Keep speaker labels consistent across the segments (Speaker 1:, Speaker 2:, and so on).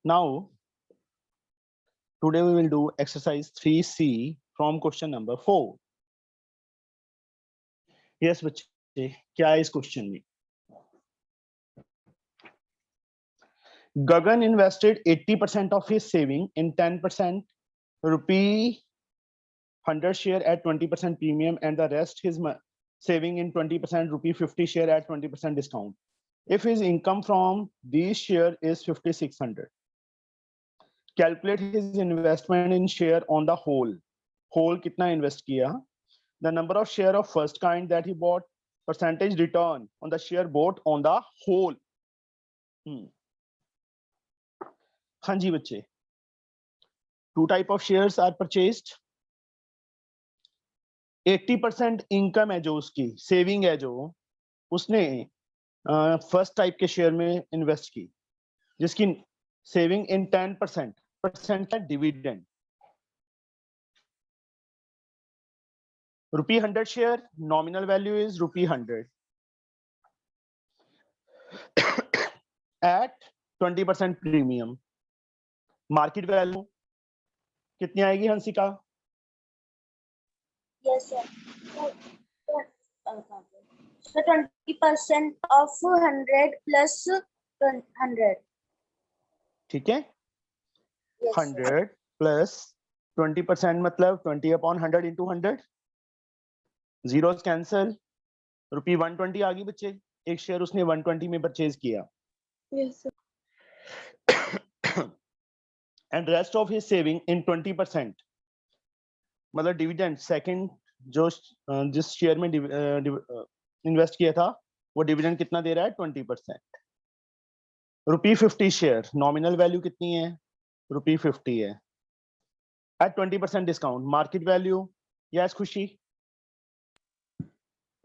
Speaker 1: Now, today we will do exercise 3C from question number 4. Yes, बच्चे, क्या है इस क्वेश्चन में? Gagan invested 80% of his saving in 10% rupee 100 share at 20% premium, and the rest his saving in 20% rupee 50 share at 20% discount. If his income from these share is 5600, calculate his investment in share on the whole. Whole कितना invest किया? The number of share of first kind that he bought, percentage return on the share bought on the whole. हाँ जी बच्चे, two type of shares are purchased. 80% income है जो उसकी, saving है जो उसने फर्स्ट टाइप के शेयर में इन्वेस्ट की, जिसकी सेविंग इन 10% का dividend. Rupee 100 share, nominal value is rupee 100 at 20% premium. Market value कितनी आएगी Hansika?
Speaker 2: Yes, sir. So 20% of 100 plus 100.
Speaker 1: ठीक है.
Speaker 2: Yes,
Speaker 1: 100 plus 20% मतलब 20 upon 100 into 100. Zeros cancel. Rupee 120 आ गई बच्चे. एक शेयर उसने 120 में परचेज किया.
Speaker 2: Yes, sir.
Speaker 1: And rest of his saving in 20%. मतलब डिविडेंड सेकंड जो जिस शेयर में इन्वेस्ट किया था वो डिविडेंड कितना दे रहा है? 20%. रुपी 50 शेयर, नॉमिनल वैल्यू कितनी है? रुपी 50 है at 20% discount. Market value, yes Khushi?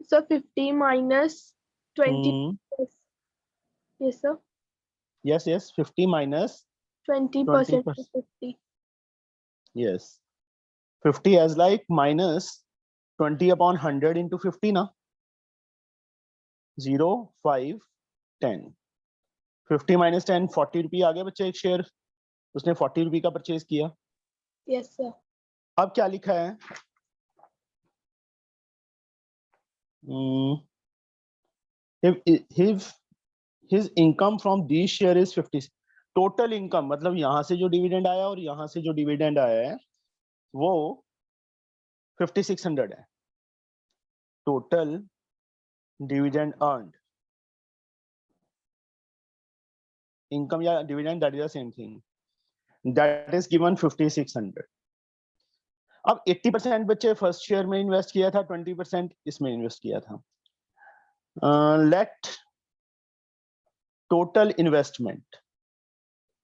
Speaker 3: So 50 minus 20. Yes, sir.
Speaker 1: Yes, 50 minus
Speaker 3: 20% to 50.
Speaker 1: Yes, 50 as like minus 20 upon 100 into 50 ना. 0, 5, 10. 50 minus 10, 40 रुपये आ गया बच्चे. एक शेयर उसने 40 रुपये का परचेज किया.
Speaker 3: Yes, sir.
Speaker 1: अब क्या लिखा है? If his income from these share is 50. Total income मतलब यहां से जो डिविडेंड आया और यहां से जो डिविडेंड आया है वो 5600 है. टोटल डिविडेंड अर्न्ड, इनकम या dividend that is the same thing, that is given 5600. अब 80% बच्चे फर्स्ट शेयर में इन्वेस्ट किया था, 20% इसमें इन्वेस्ट किया था. लेट टोटल इन्वेस्टमेंट,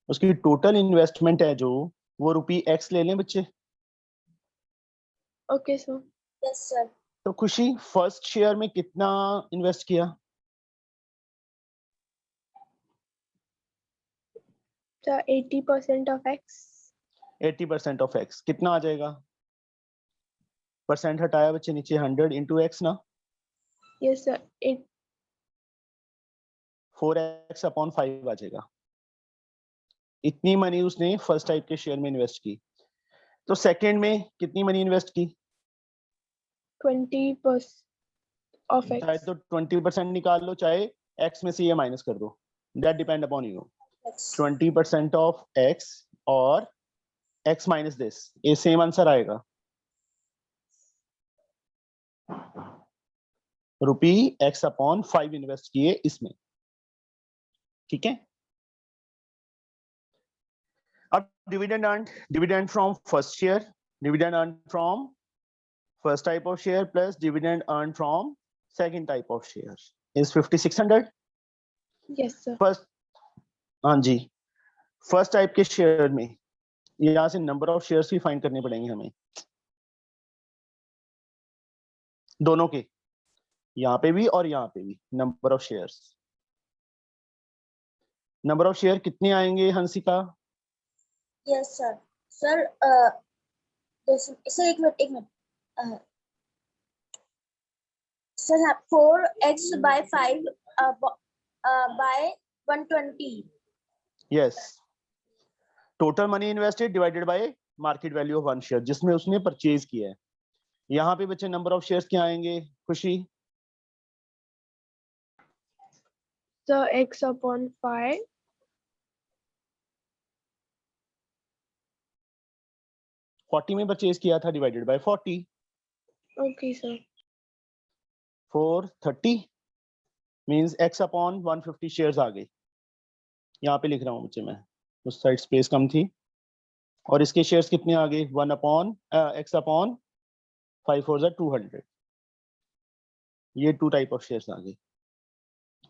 Speaker 1: उसकी टोटल इन्वेस्टमेंट है जो वो रुपी x ले लें बच्चे.
Speaker 3: Okay, sir.
Speaker 2: Yes, sir.
Speaker 1: तो खुशी फर्स्ट शेयर में कितना इन्वेस्ट किया?
Speaker 3: So 80% of X.
Speaker 1: 80% of x कितना आ जाएगा? परसेंट हटाया बच्चे नीचे, 100 into x ना.
Speaker 3: Yes, sir.
Speaker 1: 4x upon 5 आ जाएगा. इतनी मनी उसने फर्स्ट टाइप के शेयर में इन्वेस्ट की. तो सेकंड में कितनी मनी इन्वेस्ट की?
Speaker 3: 20% of
Speaker 1: चाहे
Speaker 3: X.
Speaker 1: तो 20% निकाल लो, चाहे x में से ये माइनस कर दो. That depend upon you. 20% of x और x माइनस दिस, ये सेम आंसर आएगा. रुपी x अपॉन 5 इन्वेस्ट किए इसमें. ठीक है. अब dividend earned, dividend from first share, dividend earned from first type of share plus dividend earned from second type of share is 5600.
Speaker 3: Yes, sir.
Speaker 1: First, हाँ जी, first type के share में यहां से नंबर ऑफ शेयर्स भी find करने पड़ेंगे हमें, दोनों के, यहाँ पे भी और यहाँ पे भी. Number of shares, number of share कितने आएंगे Hansika?
Speaker 2: Yes, sir. Sir, sir, एक minute. Sir, 4x by 5 by 120.
Speaker 1: Yes, total money invested divided by market value of one share, जिसमें उसने परचेज किया है। यहाँ पे बच्चे नंबर ऑफ शेयर्स क्या आएंगे खुशी?
Speaker 3: Sir, X upon 5.
Speaker 1: 40 में परचेज किया था, divided by 40
Speaker 3: Okay, sir.
Speaker 1: for 30 means x upon 150 shares आ गए। यहाँ पे लिख रहा हूँ बच्चे मैं, उस साइड स्पेस कम थी। और इसके शेयर्स कितने आ गए? 1 अपॉन x अपॉन 5 4 200। ये 2 टाइप ऑफ शेयर्स आ गए,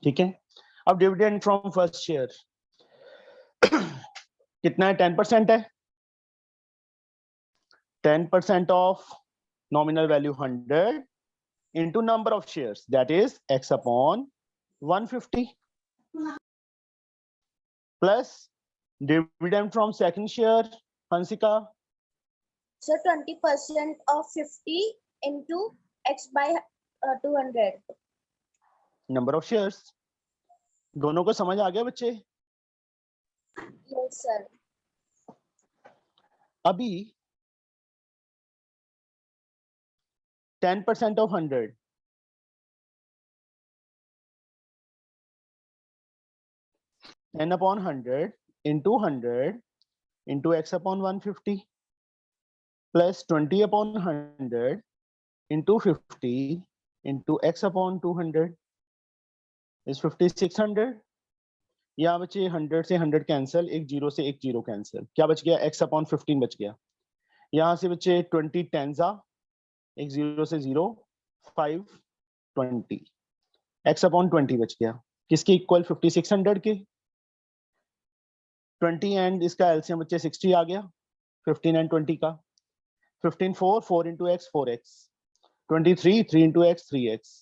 Speaker 1: ठीक है। अब डिविडेंड फ्रॉम फर्स्ट शेयर कितना है? 10% है। 10% of nominal value 100 into number of shares, that is x upon 150 plus dividend from second share, Hansika,
Speaker 2: Sir, 20% of 50 into X by 200.
Speaker 1: number of shares। दोनों को समझ आ गया बच्चे?
Speaker 2: Yes, sir.
Speaker 1: अभी 10% of 100 10 upon 100 into x upon 150 plus 20 upon 100 into 50 into x upon 200 is 5600। यहाँ बचे 100 से 100 cancel, एक जीरो से एक जीरो कैंसिल, क्या बच गया? x अपॉन 15 बच गया। यहाँ से बचे 20 टेंजा, एक जीरो से जीरो, 5 20, x अपॉन 20 बच गया। किसके इक्वल? 5600 के। 20 एंड इसका एलसीएम बच्चे 60 आ गया, 15 एंड 20 का। 15 4 into x 4x, 23 3 into x 3x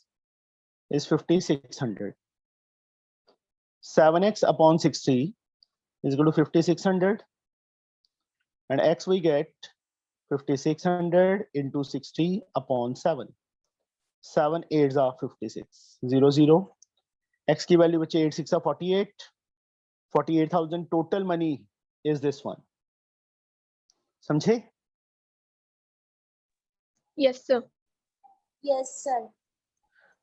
Speaker 1: is 5600। 7x upon 60 is equal to 5600 and x we get 5600 into 60 upon 7, 7 8s are 56, 0 0, x की वैल्यू बचे 8 6 are 48, 48,000 total money is this one। समझे?
Speaker 3: Yes, sir.
Speaker 2: Yes, sir.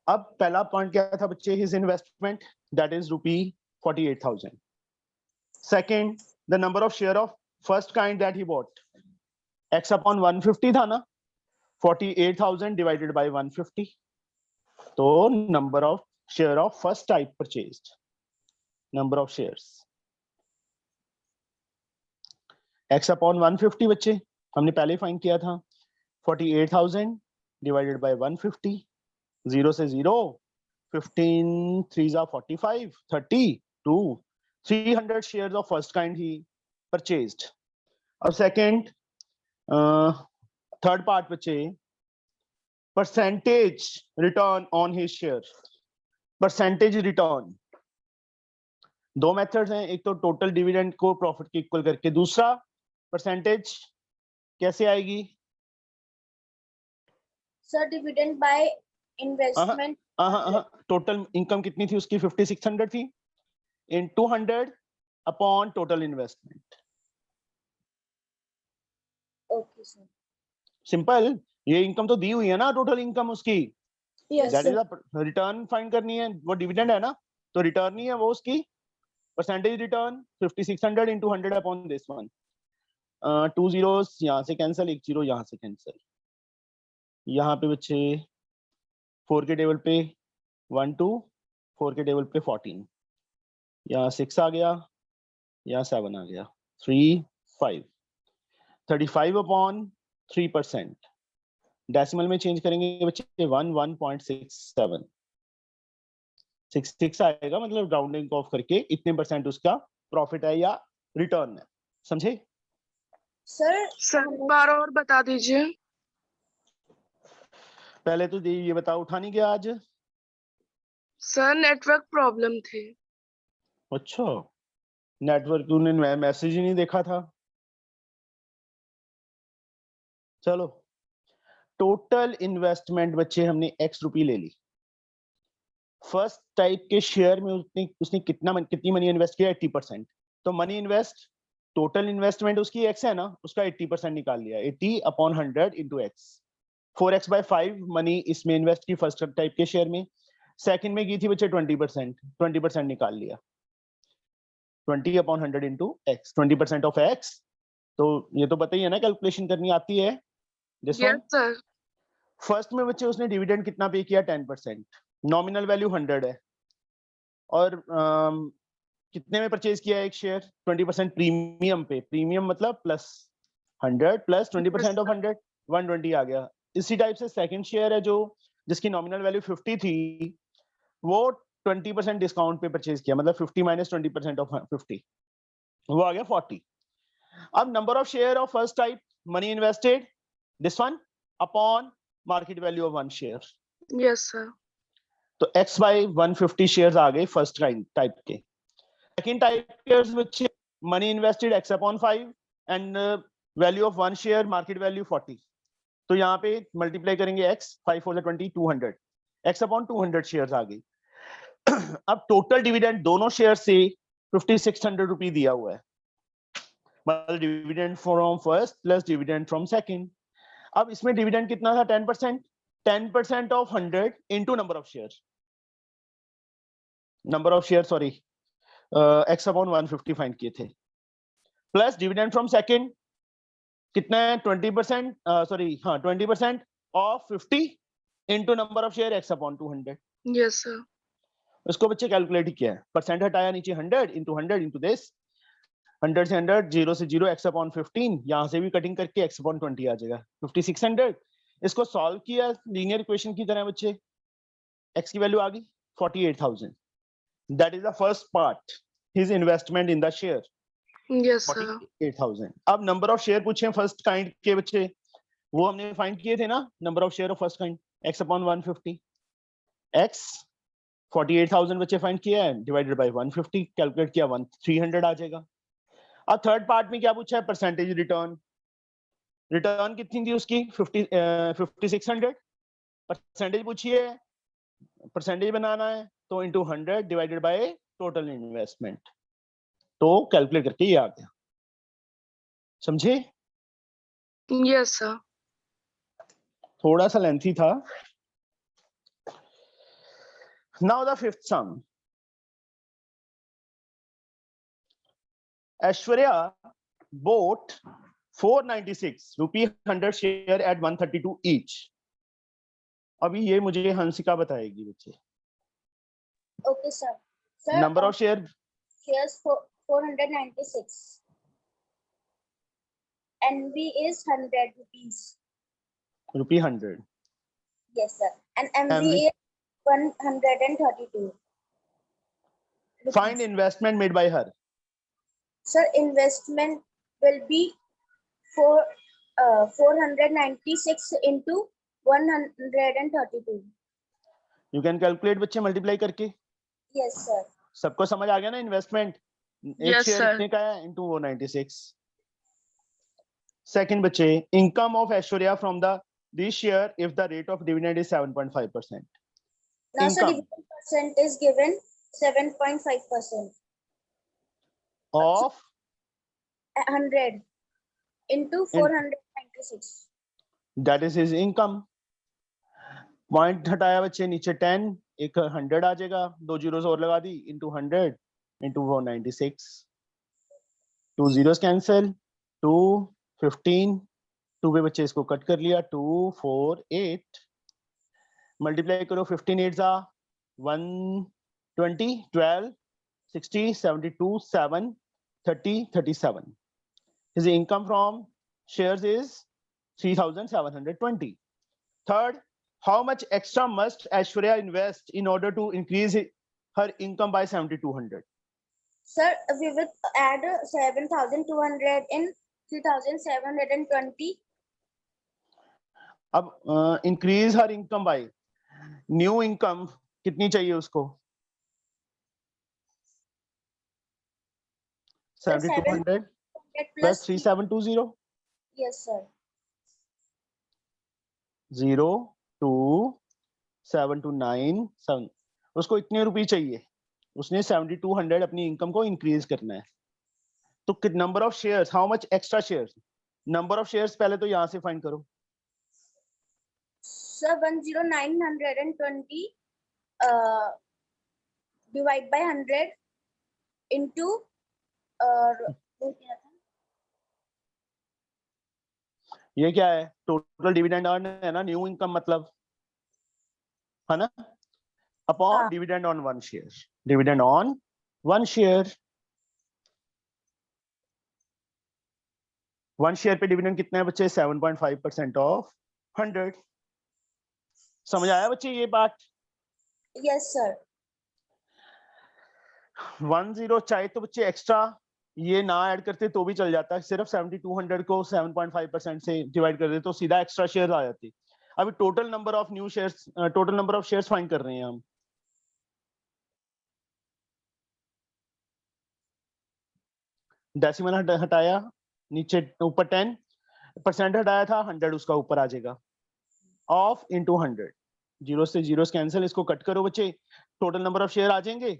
Speaker 1: अब पहला point क्या था बच्चे? His investment, that is ₹48,000। Second, the number of share of first kind that he bought, x upon 150 था ना, 48,000 डिवाइडेड बाय 150, तो number of share of first type purchased, number of shares x upon 150 बच्चे हमने पहले find किया था, 48,000 divided by 150, 0 से 0, 15 3s are 45, 32, 300 shares of first kind he purchased। और second, third part बचे percentage return on his share, percentage return। दो methods हैं, एक तो टोटल डिविडेंड को प्रॉफिट के इक्वल करके, दूसरा परसेंटेज कैसे आएगी?
Speaker 2: Sir, dividend by investment.
Speaker 1: Total income कितनी थी उसकी? 5600 थी, इन 200 upon total investment.
Speaker 2: Okay, sir.
Speaker 1: Simple, ये इनकम तो दी हुई है ना, टोटल इनकम उसकी,
Speaker 3: Yes,
Speaker 1: that
Speaker 3: sir.
Speaker 1: Is return find करनी है, वो डिविडेंड है ना, तो रिटर्न ही है वो उसकी, percentage return 5600 into 100 upon this one. 2 zeros यहाँ से कैंसिल, एक जीरो यहाँ से कैंसिल, यहाँ पे बच्चे 4 के टेबल पे 1 2, 4 के टेबल पे 14, यहाँ 6 आ गया, यहाँ 7 आ गया, 3 5, 35 अपॉन 3%, डेसिमल में चेंज करेंगे बच्चे 1.67, 66 आएगा, मतलब राउंडिंग ऑफ करके इतने परसेंट उसका प्रॉफिट है या रिटर्न है। समझे?
Speaker 2: Sir,
Speaker 3: सर एक बार और बता दीजिए।
Speaker 1: पहले तो ये बताओ, उठा नहीं गया आज?
Speaker 3: सर नेटवर्क प्रॉब्लम थी।
Speaker 1: अच्छा, नेटवर्क, तूने मैसेज ही नहीं देखा था। चलो, टोटल इन्वेस्टमेंट बच्चे हमने x रुपी ले ली। फर्स्ट टाइप के शेयर में उसने कितनी मनी इन्वेस्ट किया? 80%। तो मनी इन्वेस्ट टोटल इन्वेस्टमेंट उसकी x है ना, उसका 80% निकाल लिया, 80 upon 100 into x. 4x by 5 money इसमें इन्वेस्ट की फर्स्ट टाइप के शेयर में, सेकंड में की थी बच्चे 20% निकाल लिया, 20 upon 100 into x, 20% of x. तो ये तो बताइए ना, कैलकुलेशन करनी आती है। This
Speaker 3: yes
Speaker 1: one
Speaker 3: sir.
Speaker 1: First में बच्चे उसने डिविडेंड कितना पे किया, 10%, नॉमिनल वैल्यू 100 है, और कितने में परचेज किया एक शेयर, 20% प्रीमियम पे, प्रीमियम मतलब प्लस 100 प्लस 20% ऑफ 100, 120 आ गया। इसी टाइप से सेकंड शेयर है जो जिसकी नॉमिनल वैल्यू 50 थी, वो 20% डिस्काउंट पे परचेज किया, मतलब 50 माइनस 20% ऑफ 50, वो आ गया 40। अब number of share of first type money invested, this one upon market value of one share.
Speaker 3: Yes sir.
Speaker 1: तो x बाई 150 शेयर्स आ गए फर्स्ट टाइप के। Second type shares which money invested x upon 5 and value of one share market value 40। तो यहाँ पे multiply करेंगे x, 5 4 20, 200, x upon 200 shares आ गई। अब टोटल डिविडेंड दोनों शेयर से 5600 रुपये दिया हुआ है, मतलब dividend from first plus dividend from second. अब इसमें डिविडेंड कितना था, 10%, 10% of 100 into number of share, sorry x upon 150 find किए थे, प्लस डिविडेंड फ्रॉम सेकंड कितना है, 20%, सॉरी हाँ 20% of 50 into number of share x upon 200।
Speaker 3: Yes sir.
Speaker 1: इसको बच्चे कैलकुलेट किया है, परसेंट हटाया, नीचे 100 इंटू दिस, 100 से 100, 0 से 0, x अपॉन 15, यहाँ से भी कटिंग करके x अपॉन 20 आ जाएगा, 5600। इसको सॉल्व किया लीनियर इक्वेशन की तरह बच्चे, x की वैल्यू आ गई 48,000। That is the first part, his investment in the share,
Speaker 3: yes sir.
Speaker 1: 48,000। अब नंबर ऑफ शेयर पूछे फर्स्ट काइंड के बच्चे, वो हमने फाइंड किए थे ना, number of share of first kind x upon 150, x 48,000 बच्चे फाइंड किया है, डिवाइडेड बाय 150, कैलकुलेट किया 300 आ जाएगा। अब थर्ड पार्ट में क्या पूछा है, परसेंटेज रिटर्न, रिटर्न कितनी थी उसकी 5600, परसेंटेज पूछी है, परसेंटेज बनाना है, तो into 100 divided by total investment, तो कैलकुलेट करके ये आ गया। समझे?
Speaker 3: Yes sir.
Speaker 1: थोड़ा सा लेंथी था। Now the fifth some, Aishwarya bought 496 rupee 100 share eight 132 each. अभी ये मुझे हंसिका बताएगी बच्चे।
Speaker 2: Okay, sir. Sir,
Speaker 1: number of share,
Speaker 2: shares for 496. NB is 100 rupees.
Speaker 1: Rupee 100,
Speaker 2: Yes, sir. And MV
Speaker 1: MV
Speaker 2: is 132.
Speaker 1: Find investment made by her.
Speaker 2: Sir, investment will be 496 into 132.
Speaker 1: You can calculate बच्चे multiply करके।
Speaker 2: Yes, sir.
Speaker 1: सबको समझ आ गया ना, investment एक
Speaker 3: Yes,
Speaker 1: share
Speaker 3: sir.
Speaker 1: इतने का है इंटू 496। सेकंड बच्चे, income of Aishwarya from the this share if the rate of dividend is 7.5%।
Speaker 2: Now, sir,
Speaker 1: Income.
Speaker 2: dividend percent is given 7.5%.
Speaker 1: Of
Speaker 2: 100 into 496.
Speaker 1: That is his income. Point हटाया बच्चे, नीचे 10, एक 100 आ जाएगा, 2 zeros और लगा दी, इंटू 100 इंटू 496, 2 जीरोस कैंसिल, 2 15, 2 पे बच्चे इसको कट कर लिया, 2 4 8, मल्टीप्लाई करो, 15 8 जा 120, 12 60 72 7 30 37। His income from shares is 3,720. Third, how much extra must Aishwarya invest in order to increase her income by 7,200?
Speaker 2: Sir, we will add 7,200 in 3,720.
Speaker 1: अब increase her income by new income कितनी चाहिए उसको? 7,200 plus 3,720.
Speaker 2: Yes, sir.
Speaker 1: 0 2 7 to 9 7, उसको इतने रुपए चाहिए, उसने 7,200 अपनी इनकम को इंक्रीज करना है। तो number of shares, how much extra shares, number of shares पहले तो यहां से फाइंड करो।
Speaker 2: Sir, 10920 divide by 100 into वो क्या था?
Speaker 1: ये क्या है, टोटल डिविडेंड अर्न है ना, न्यू इनकम मतलब, है ना, अपॉन
Speaker 2: हाँ।
Speaker 1: Dividend on one share, dividend on one share. One share पे डिविडेंड कितना है बच्चे, 7.5% ऑफ 100। समझ आया बच्चे ये बात?
Speaker 2: Yes, sir.
Speaker 1: 10 चाहे तो बच्चे एक्स्ट्रा ये ना ऐड करते तो भी चल जाता है, सिर्फ 7200 को 7.5% से डिवाइड कर दे तो सीधा एक्स्ट्रा शेयर आ जाती। अभी total number of new shares, total number of shares find कर रहे हैं हम। डेसिमल हटाया, नीचे ऊपर 10% हटाया था, 100 उसका ऊपर आ जाएगा, ऑफ इंटू 100, जीरो से जीरो कैंसिल, इसको कट करो बच्चे, टोटल नंबर ऑफ शेयर आ जाएंगे।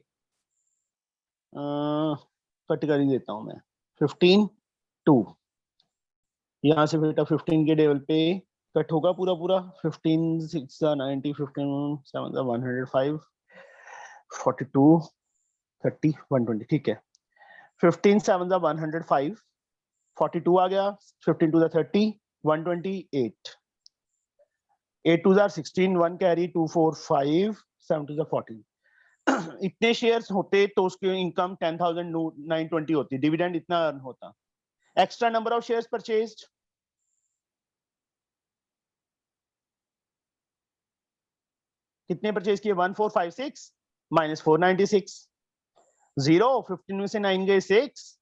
Speaker 1: कट कर ही देता हूं मैं, 15 2, यहाँ से बेटा 15 के टेबल पे कट होगा पूरा पूरा, 15 6 90, 15 7 105, 42 30 120, ठीक है। 15 7 105, 42 आ गया, 15 2 30 128, 8 2 16, 1 कैरी 2 4 5, 7 2 14। इतने शेयर्स होते तो उसकी इनकम 10,920 होती, डिविडेंड इतना अर्न होता। Extra number of shares purchased, कितने परचेज किए, 1456 माइनस 496, 0, 15 में से 9 गए 6,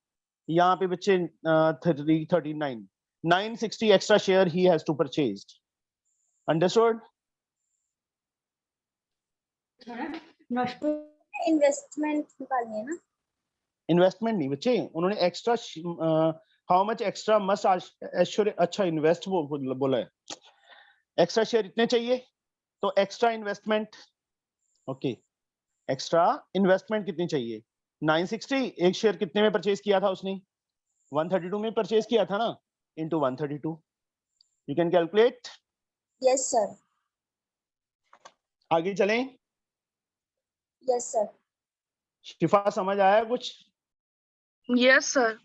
Speaker 1: यहाँ पे बच्चे 39, 960 extra share he has to purchased. Understood?
Speaker 2: Investment निकालनी है ना?
Speaker 1: इन्वेस्टमेंट नहीं बच्चे, उन्होंने extra, how much extra must assure, अच्छा इन्वेस्ट बोला है, एक्स्ट्रा शेयर इतने चाहिए, तो extra investment, okay, extra investment कितनी चाहिए, 960, एक शेयर कितने में परचेज किया था उसने, 132 में परचेज किया था ना, into 132, you can calculate.
Speaker 2: Yes, sir.
Speaker 1: आगे चलें।
Speaker 2: Yes, sir.
Speaker 1: शिफा समझ आया कुछ?
Speaker 3: Yes, sir.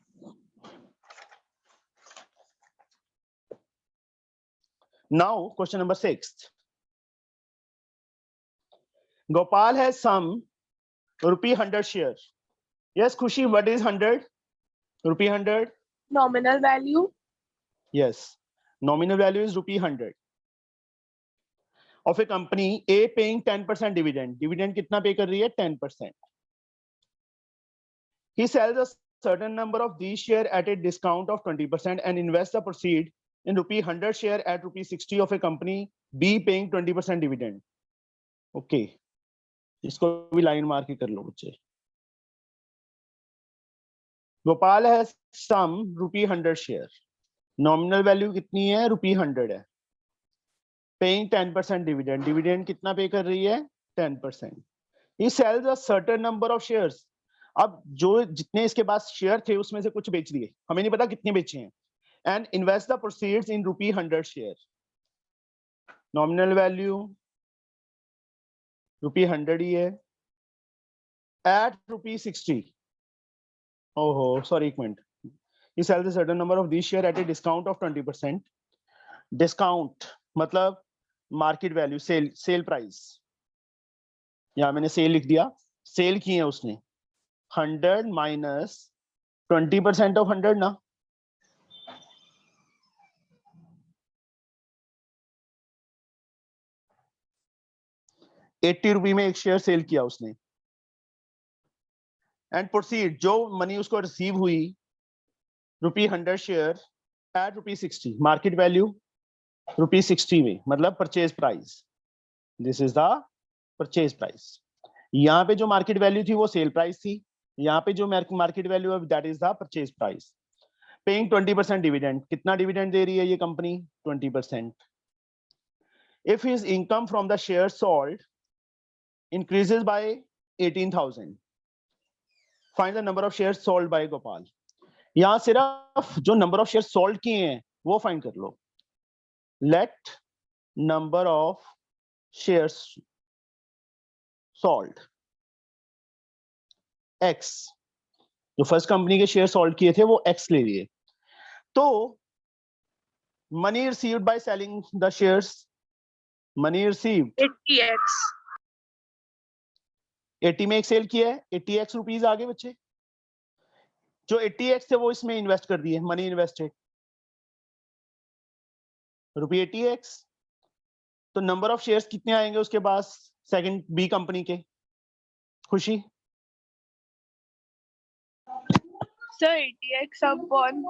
Speaker 1: Now question number 6. Gopal has some rupee 100 share. Yes, Khushi, what is 100? Rupee 100?
Speaker 3: Nominal value.
Speaker 1: Yes, nominal value is rupee 100 of a company A paying 10% dividend. Dividend कितना पे कर रही है? 10%. He sells a certain number of these share at a discount of 20% and invests the proceed in rupee 100 share at rupee 60 of a company B paying 20% dividend. Okay, इसको भी line मार के कर लो बच्चे। गोपाल है सम rupee 100 शेयर, नॉमिनल वैल्यू कितनी है, rupee 100 है, पेइंग 10% डिविडेंड, डिविडेंड कितना पे कर रही है, 10%। He sells a certain number of shares. अब जो जितने इसके पास शेयर थे उसमें से कुछ बेच दिए, हमें नहीं पता कितने बेचे हैं, and invest the proceeds in rupee 100 share. Nominal value rupee 100 ही है, at rupee 60. Oh, sorry, एक minute. He sells a certain number of these share at a discount of 20%. Discount मतलब मार्केट वैल्यू, सेल प्राइस, यहाँ मैंने cell लिख दिया, cell की है उसने 100 माइनस 20% ऑफ 100 ना, ₹80 में एक शेयर सेल किया उसने, एंड प्रोसीड, जो मनी उसको रिसीव हुई, rupee 100 share eight rupee 60, market value rupee 60 में, मतलब purchase price, this is the purchase price. यहाँ पे जो मार्केट वैल्यू थी वो सेल प्राइस थी, यहाँ पे जो मार्केट वैल्यू है that is the purchase price. Paying 20% dividend, कितना डिविडेंड दे रही है ये company, 20%। If his income from the share sold increases by 18,000, find the number of shares sold by Gopal. यहां सिर्फ जो नंबर ऑफ शेयर सोल्ड किए हैं वो फाइंड कर लो. Let number of shares sold x, जो फर्स्ट कंपनी के शेयर सोल्ड किए थे वो x ले लिए. तो money received by selling the shares, money received
Speaker 3: 80x.
Speaker 1: 80 में एक सेल किया है, 80x रुपीज आगे बच्चे. जो 80x थे वो इसमें इन्वेस्ट कर दिए, मनी इन्वेस्टेड रुपये 80x. तो नंबर ऑफ शेयर्स कितने आएंगे उसके पास सेकंड बी कंपनी के, खुशी?
Speaker 3: Sir, 80x upon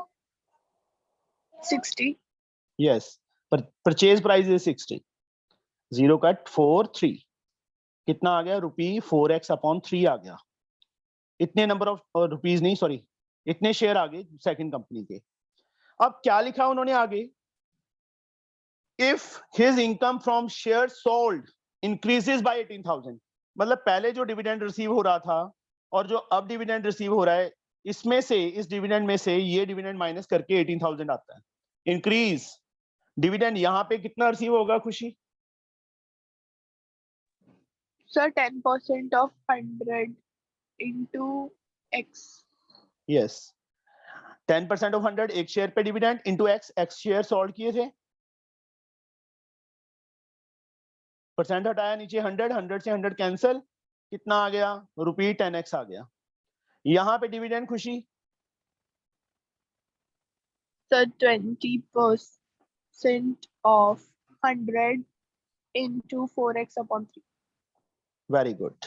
Speaker 3: 60.
Speaker 1: Yes, purchase price is 60. 0 cut 4 3, कितना आ गया? रुपी 4x अपॉन 3 आ गया. इतने नंबर ऑफ रुपीज नहीं, सॉरी, इतने शेयर आ गए सेकंड कंपनी के. अब क्या लिखा उन्होंने आगे? If his income from share sold increases by 18,000. मतलब पहले जो डिविडेंड रिसीव हो रहा था और जो अब डिविडेंड रिसीव हो रहा है, इसमें से, इस डिविडेंड में से ये डिविडेंड माइनस करके 18,000 आता है. इंक्रीज डिविडेंड यहां पे कितना रिसीव होगा खुशी?
Speaker 3: Sir, 10% of 100 into x.
Speaker 1: Yes, 10% of 100 एक शेयर पे dividend into x share sold किए थे, परसेंट हटाया नीचे 100, 100 से 100 कैंसिल, कितना आ गया? रुपी 10x आ गया. यहां पे डिविडेंड खुशी?
Speaker 3: Sir, 20% of 100 into 4x upon 3.
Speaker 1: Very good.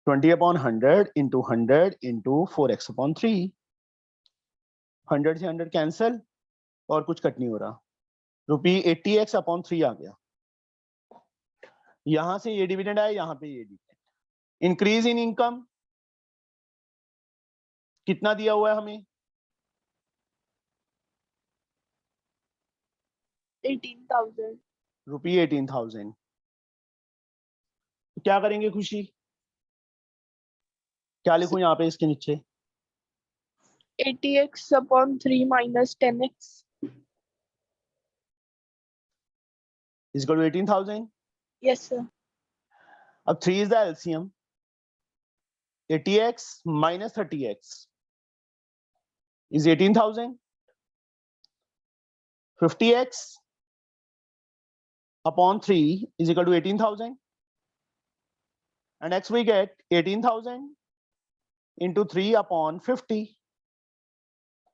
Speaker 1: 20 upon 100 into 100 into 4x upon 3. 100 से 100 कैंसिल और कुछ कट नहीं हो रहा. रुपी 80x अपॉन 3 आ गया. यहां से ये डिविडेंड आया, यहां पे ये डिविडेंड. इंक्रीज इन इनकम कितना दिया हुआ है हमें?
Speaker 3: 18,000.
Speaker 1: रुपी 18,000. तो क्या करेंगे खुशी? क्या लिखूं यहाँ पे इसके नीचे?
Speaker 3: 80x upon 3 minus 10x.
Speaker 1: Is equal to 18,000.
Speaker 3: Yes, sir.
Speaker 1: अब 3 is the LCM. 80x minus 30x is 18,000. 50x upon 3 is equal to 18,000. And next we get 18,000 into 3 upon 50.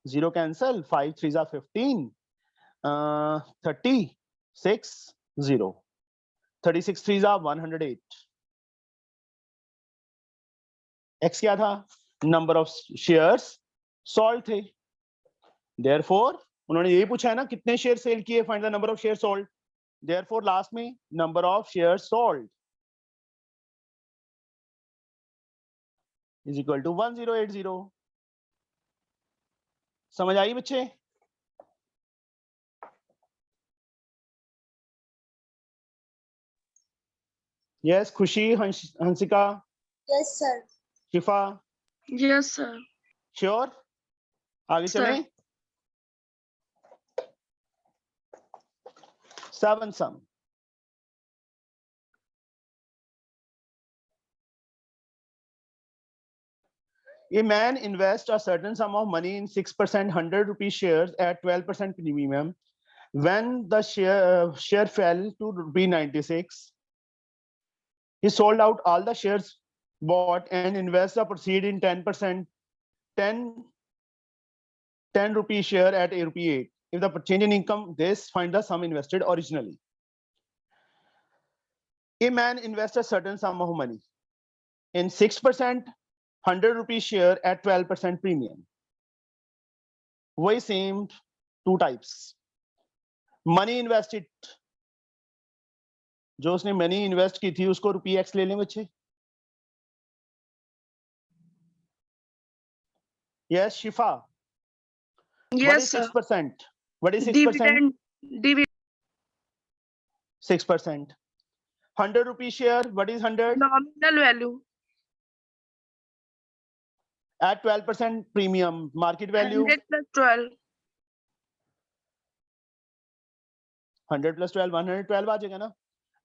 Speaker 1: 0 cancel. 5 3s are 15. 36 0. 36 3s are 108. X क्या था? Number of shares sold थे. Therefore उन्होंने यही पूछा है ना, कितने शेयर सेल किए, find the number of share sold. Therefore last में number of share sold is equal to 1080. समझ आई बच्चे? Yes Khushi, Hansika,
Speaker 2: Yes, sir.
Speaker 1: Shifa,
Speaker 3: Yes, sir.
Speaker 1: Sure? आगे
Speaker 3: Sir.
Speaker 1: चलें. 7 sum. A man invests a certain sum of money in 6% 100 rupee shares at 12% premium. When the share fell to rupee 96, he sold out all the shares bought and invests the proceed in 10% 10 rupee share at a rupee 8. If the change in income, this find the sum invested originally. A man invests a certain sum of money in 6% 100 rupee share at 12% premium. वही same two types. Money invested, जो उसने money invest की थी उसको रुपी x ले लें बच्चे. Yes Shifa, what
Speaker 3: Yes,
Speaker 1: is
Speaker 3: sir.
Speaker 1: 6%? What is 6%?
Speaker 3: Dividend.
Speaker 1: 6%. 100 rupee share, what is 100?
Speaker 3: Nominal value.
Speaker 1: at 12% premium, market value
Speaker 3: 100 plus 12.
Speaker 1: 100 plus 12 112 आ जाएगा ना.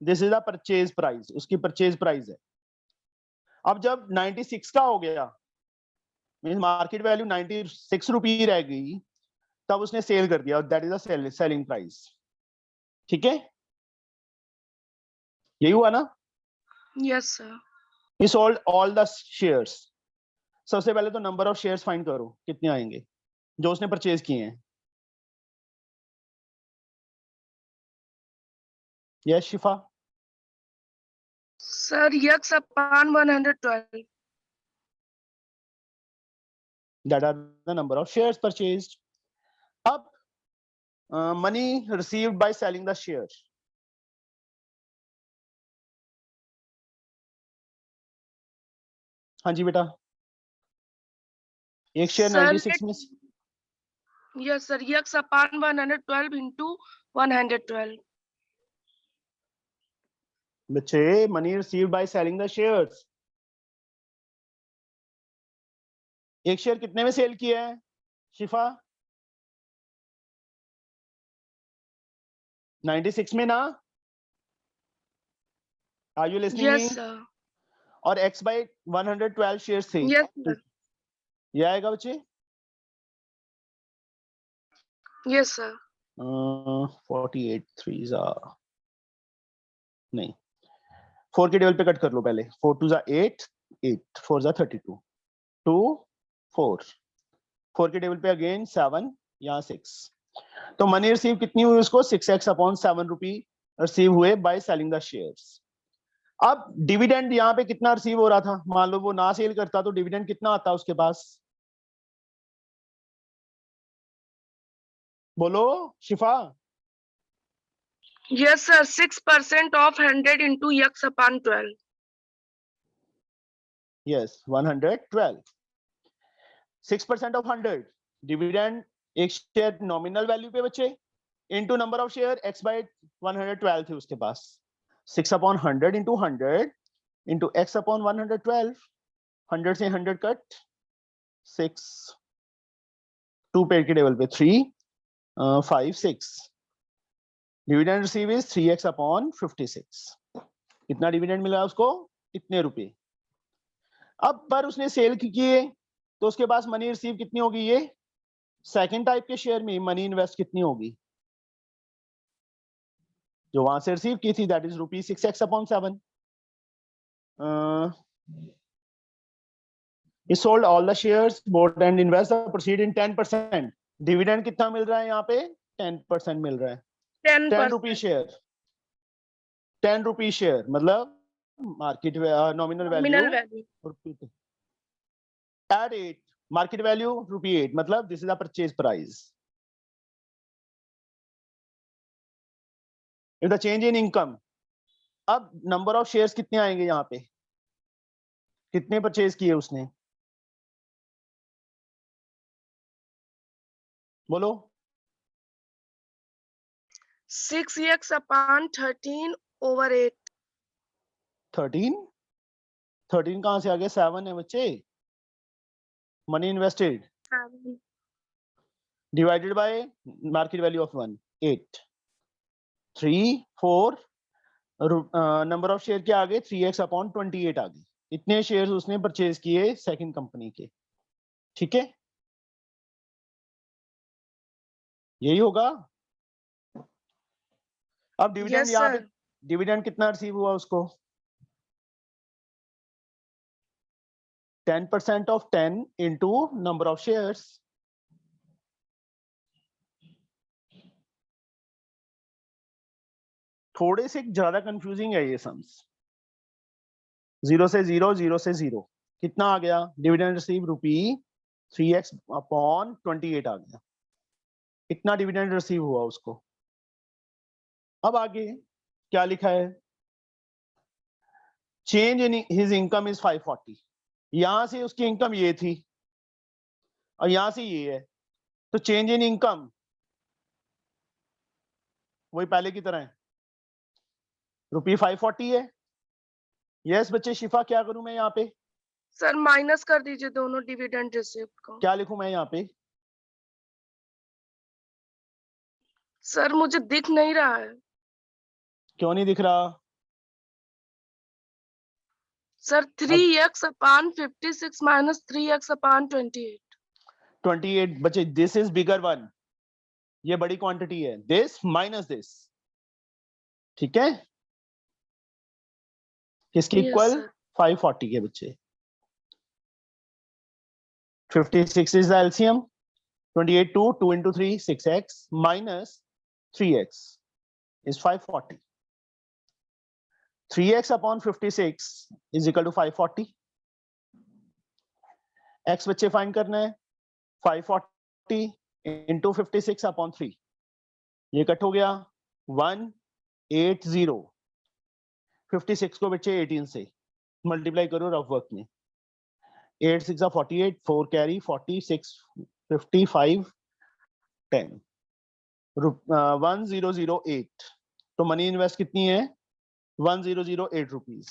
Speaker 1: This is the purchase price, उसकी परचेज प्राइस है. अब जब 96 का हो गया, मीन मार्केट वैल्यू 96 रुपी रह गई, तब उसने सेल कर दिया. That is the selling price. ठीक है, यही हुआ ना.
Speaker 3: Yes, sir.
Speaker 1: He sold all the shares. सबसे पहले तो नंबर ऑफ शेयर्स फाइंड करो, कितने आएंगे जो उसने परचेज किए हैं. Yes Shifa.
Speaker 3: Sir, X upon 112.
Speaker 1: That are the number of shares purchased. अब money received by selling the share. हाँ जी बेटा, एक शेयर
Speaker 3: Sir,
Speaker 1: 96 में.
Speaker 3: yes, sir. X upon 112 into 112.
Speaker 1: बच्चे, money received by selling the shares. एक share कितने में cell किया है शिफा? 96 में ना. Are you listening
Speaker 3: Yes,
Speaker 1: me?
Speaker 3: sir.
Speaker 1: और x by 112 शेयर्स थे.
Speaker 3: Yes, sir.
Speaker 1: ये आएगा बच्चे.
Speaker 3: Yes, sir.
Speaker 1: 48 3 नहीं, 4 के टेबल पे कट कर लो पहले. 4 2 8 8 4 32 2 4 4 के टेबल पे अगेन 7, यहाँ 6. तो मनी रिसीव कितनी हुई उसको? 6x अपॉन 7 रुपी रिसीव हुए बाय सेलिंग द शेयर्स. अब डिविडेंड यहाँ पे कितना रिसीव हो रहा था? मान लो वो ना सेल करता तो डिविडेंड कितना आता उसके पास? बोलो शिफा.
Speaker 3: Yes, sir. 6% of 100 into X upon 12.
Speaker 1: Yes 112. 6% of 100 dividend, एक शेयर नॉमिनल वैल्यू पे बच्चे, into number of share x by 112 थे उसके पास. 6 upon 100 into 100 into x upon 112. 100 से 100 कट, 6 2 पेयर के टेबल पे 3 5 6. Dividend receive is 3x upon 56. कितना डिविडेंड मिला उसको? इतने रुपए. अब पर उसने सेल किए तो उसके पास मनी रिसीव कितनी होगी? ये सेकंड टाइप के शेयर में मनी इन्वेस्ट कितनी होगी जो वहां से रिसीव की थी? That is ₹6x upon 7. He sold all the shares, bought and invest the proceed in 10%. Dividend कितना मिल रहा है यहाँ पे? 10% मिल रहा है. 10 रुपी
Speaker 3: 10%.
Speaker 1: शेयर. 10 रुपी शेयर मतलब market nominal value
Speaker 3: Nominal value.
Speaker 1: At 8, market value ₹8, मतलब this is the purchase price. If the change in income, अब नंबर ऑफ शेयर्स कितने आएंगे यहाँ पे? कितने परचेज किए उसने? बोलो.
Speaker 3: 6x upon 13 over 8.
Speaker 1: 13 कहां से आ गया? 7 है बच्चे. Money invested
Speaker 3: 7.
Speaker 1: Divided by market value of 1 8 3 4. Number of share के आगे 3x अपॉन 28 आ गई. इतने शेयर्स उसने परचेज किए सेकंड कंपनी के. ठीक है, यही होगा. अब डिविडेंड
Speaker 3: Yes,
Speaker 1: यहाँ पे
Speaker 3: sir.
Speaker 1: डिविडेंड कितना रिसीव हुआ उसको? 10% of 10 into number of shares. थोड़े से ज्यादा कंफ्यूजिंग है ये सम्स. 0 से 0 0 से 0 कितना आ गया? डिविडेंड रिसीव ₹3x अपॉन 28 आ गया. इतना डिविडेंड रिसीव हुआ उसको. अब आगे क्या लिखा है? Change in his income is 540. यहां से उसकी इनकम ये थी और यहां से ये है, तो चेंज इन इनकम वही पहले की तरह है, ₹540 है. यस बच्चे. शिफा क्या करूं मैं यहाँ पे?
Speaker 4: सर माइनस कर दीजिए दोनों डिविडेंड रिसिप्ट को।
Speaker 1: क्या लिखूं मैं यहाँ पे?
Speaker 4: सर मुझे दिख नहीं रहा है।
Speaker 1: क्यों नहीं दिख रहा?
Speaker 4: Sir 3x upon 56 minus 3x upon 28।
Speaker 1: 28 बचे, दिस इज बिगर वन, ये बड़ी क्वांटिटी है, दिस माइनस दिस, ठीक है, किसके
Speaker 4: Yes,
Speaker 1: इक्वल?
Speaker 4: sir.
Speaker 1: 540 के बच्चे। 56 is the LCM, 28 2 into 3 6x minus 3x is 540. 3x upon 56 is equal to 540. x बच्चे फाइंड करना है, 540 into 56 upon 3, ये कट हो गया 180। 56 को बच्चे 18 से मल्टीप्लाई करो रफ वर्क में, 8 6 48, 4 कैरी 46 55 10 1008। तो मनी इन्वेस्ट कितनी है? 1008 रुपीज।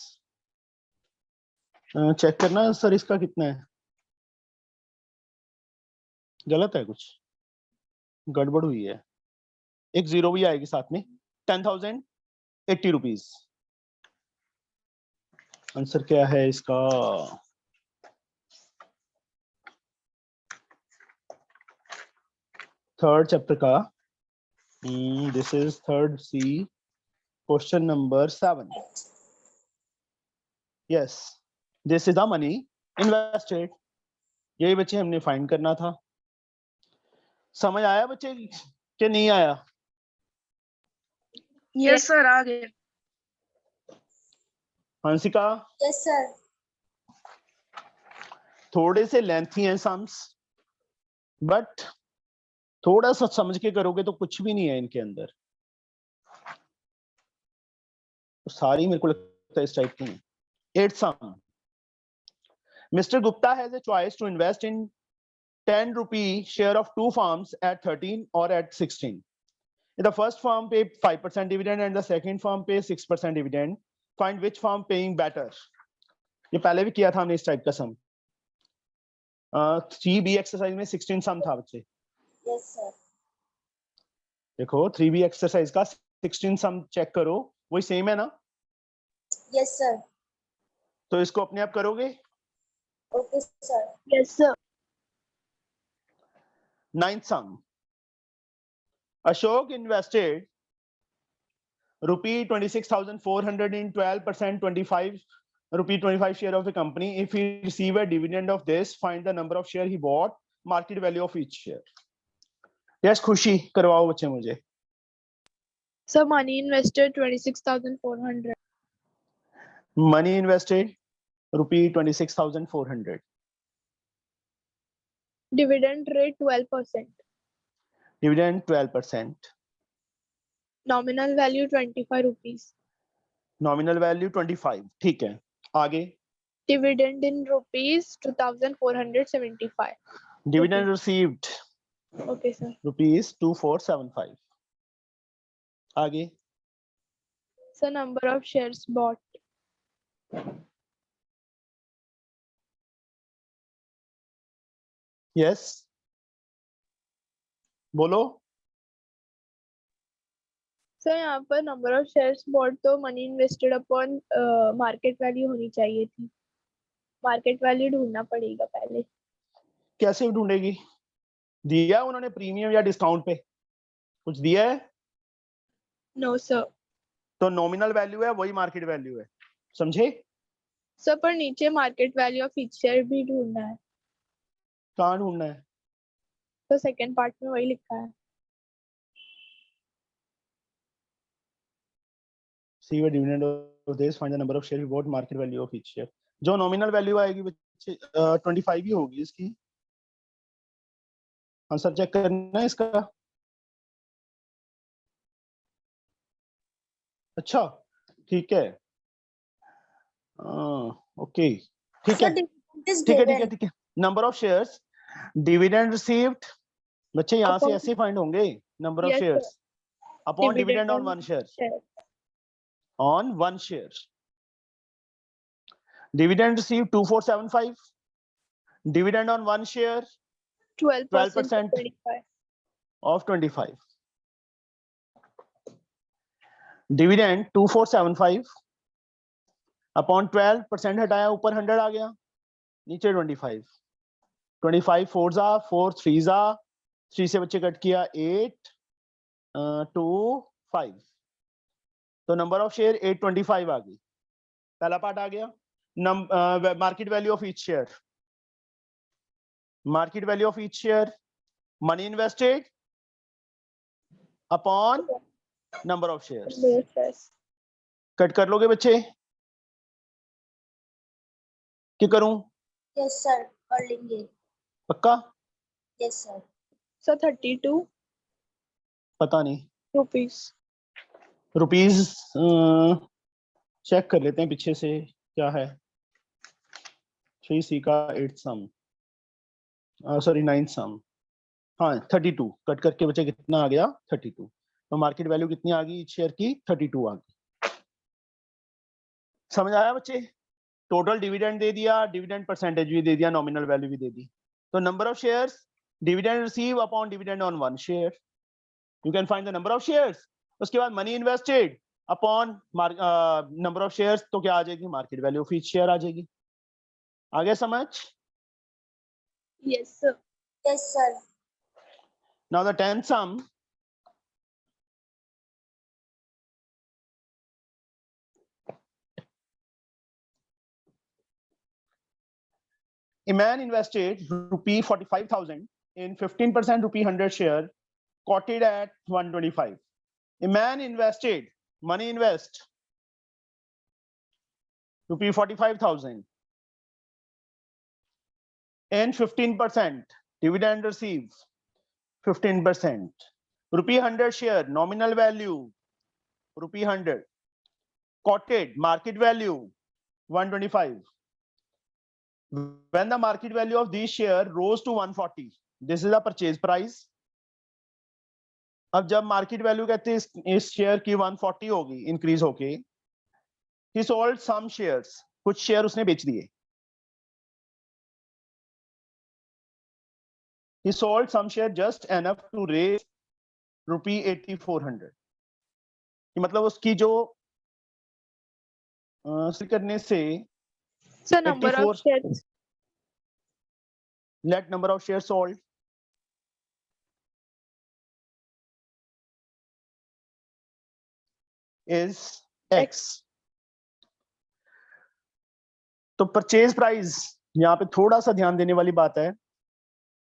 Speaker 1: चेक करना सर इसका कितना है, गलत है कुछ, गड़बड़ हुई है, एक जीरो भी आएगी साथ में। 10,080 रुपीज आंसर क्या है इसका? थर्ड चैप्टर का, this is third C, question number 7। Yes, this is the money invested. यही बच्चे हमने फाइंड करना था। समझ आया बच्चे कि नहीं आया?
Speaker 4: Yes, sir, आ गए।
Speaker 1: Hansika,
Speaker 2: Yes, sir.
Speaker 1: थोड़े से लेंथी हैं सम्स, बट थोड़ा सा समझ के करोगे तो कुछ भी नहीं है इनके अंदर, तो सारी मेरे को लगता है इस टाइप की। 8th sum, Mr. Gupta has a choice to invest in 10 rupee share of two firms at 13 or at 16. The first firm pay 5% dividend and the second firm pay 6% dividend. Find which firm paying better. ये पहले भी किया था हमने इस type का सम। 3B exercise में 16 सम था बच्चे।
Speaker 2: Yes, sir.
Speaker 1: देखो 3B एक्सरसाइज का 16 सम चेक करो, वही सेम है ना?
Speaker 2: Yes, sir.
Speaker 1: तो इसको अपने आप करोगे।
Speaker 2: Okay, sir.
Speaker 3: Yes, sir.
Speaker 1: 9th sum, Ashok invested rupee 26,400 in 12% 25 share of the company. If he receive a dividend of this, find the number of share he bought, market value of each share. Yes, खुशी करवाओ बच्चे मुझे।
Speaker 3: So money invested 26,400.
Speaker 1: Money invested rupee 26,400.
Speaker 3: Dividend rate 12%.
Speaker 1: Dividend 12%.
Speaker 3: Nominal value 25 rupees.
Speaker 1: Nominal value 25. ठीक है, आगे।
Speaker 3: Dividend in rupees 2,475.
Speaker 1: Dividend received
Speaker 3: Okay, sir.
Speaker 1: rupees 2475. आगे।
Speaker 3: So number of shares bought.
Speaker 1: Yes, बोलो।
Speaker 3: So यहाँ पर number of shares bought तो money invested upon market value होनी चाहिए थी। Market value ढूंढना पड़ेगा पहले।
Speaker 1: कैसे ढूंढेगी? दिया उन्होंने प्रीमियम या डिस्काउंट पे? कुछ दिया है?
Speaker 3: No, sir.
Speaker 1: तो नॉमिनल वैल्यू है, वही मार्केट वैल्यू है, समझे?
Speaker 3: सर पर नीचे market value of each share भी ढूंढना है,
Speaker 1: कहाँ ढूंढना है?
Speaker 3: तो सेकंड पार्ट में वही लिखा है।
Speaker 1: See the dividend of this, find the number of share you bought, market value of each share. जो नॉमिनल वैल्यू आएगी बच्चे 25 ही होगी इसकी। आंसर चेक करना है इसका। अच्छा, ठीक है, ओके, ठीक
Speaker 2: Sir,
Speaker 1: है,
Speaker 2: dividend is
Speaker 1: ठीक है, ठीक है,
Speaker 2: given.
Speaker 1: ठीक है। Number of shares, dividend received बच्चे यहाँ से
Speaker 3: Upon-
Speaker 1: ऐसे फाइंड होंगे, number of
Speaker 3: Yes, sir.
Speaker 1: Shares upon dividend on
Speaker 3: on
Speaker 1: one share,
Speaker 3: share.
Speaker 1: on one share. Dividend received 2475. Dividend on one share
Speaker 3: 12%
Speaker 1: 12%
Speaker 3: 25.
Speaker 1: of 25. Dividend 2475 upon 12% हटाया, ऊपर 100 आ गया, नीचे 25. 25 4 जा 4 3 जा 3 से बच्चे कट किया 8 2 5. तो नंबर ऑफ शेयर 825 आ गई. पहला पार्ट आ गया. Market value of each share. Market value of each share, money invested upon number of shares.
Speaker 3: Yes.
Speaker 1: Cut कर लोगे बच्चे कि करूं?
Speaker 2: Yes, sir. कर लेंगे.
Speaker 1: पक्का?
Speaker 2: Yes, sir.
Speaker 3: So 32
Speaker 1: पता नहीं.
Speaker 3: rupees.
Speaker 1: रुपीज चेक कर लेते हैं पीछे से क्या है. 3C का 8 सम, सॉरी 9 सम. हाँ 32 कट करके बच्चे कितना आ गया? 32. तो मार्केट वैल्यू कितनी आ गई शेयर की? 32 आ गई. समझ आया बच्चे? टोटल डिविडेंड दे दिया, डिविडेंड परसेंटेज भी दे दिया, नॉमिनल वैल्यू भी दे दी. तो number of shares, dividend receive upon dividend on one share. You can find the number of shares. उसके बाद money invested upon number of shares, तो क्या आ जाएगी? Market value of each share आ जाएगी. आ गया समझ?
Speaker 3: Yes, sir.
Speaker 2: Yes, sir.
Speaker 1: Now the 10th sum. A man invested rupee 45,000 in 15% rupee 100 share quoted at 125. A man invested, money invest, rupee 45,000 in 15%, dividend receives 15%. Rupee 100 share, nominal value, rupee 100. Quoted, market value, 125. When the market value of this share rose to 140, this is the purchase price. अब जब market value कहते हैं इस share की 140 होगी, increase होके, he sold some shares, कुछ share उसने बेच दिए. He sold some share just enough to raise rupee 8400. मतलब उसकी जो करने से
Speaker 3: So number
Speaker 1: 84
Speaker 3: of shares.
Speaker 1: Let number of shares sold. Is X. तो परचेज प्राइस, यहाँ पे थोड़ा सा ध्यान देने वाली बात है.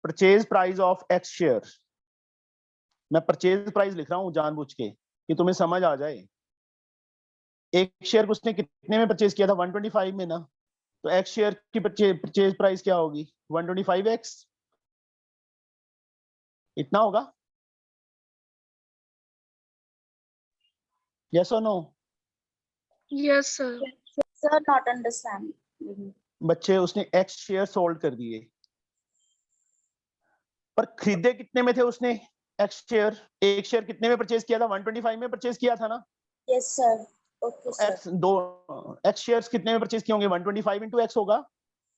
Speaker 1: Purchase price of X share. मैं परचेज प्राइस लिख रहा हूं जानबूझ के कि तुम्हें समझ आ जाए. एक शेयर उसने कितने में परचेज किया था? 125 में ना. तो X शेयर की परचेज प्राइस क्या होगी? 125X. इतना होगा? Yes or no?
Speaker 4: Yes, sir.
Speaker 2: Sir, not understand.
Speaker 1: बच्चे उसने X शेयर सोल्ड कर दिए, पर खरीदे कितने में थे उसने? X शेयर, एक शेयर कितने में परचेज किया था? 125 में परचेज किया था ना.
Speaker 2: Yes, sir. Okay, sir.
Speaker 1: X दो X शेयर्स कितने में परचेज किए होंगे? 125 into X होगा.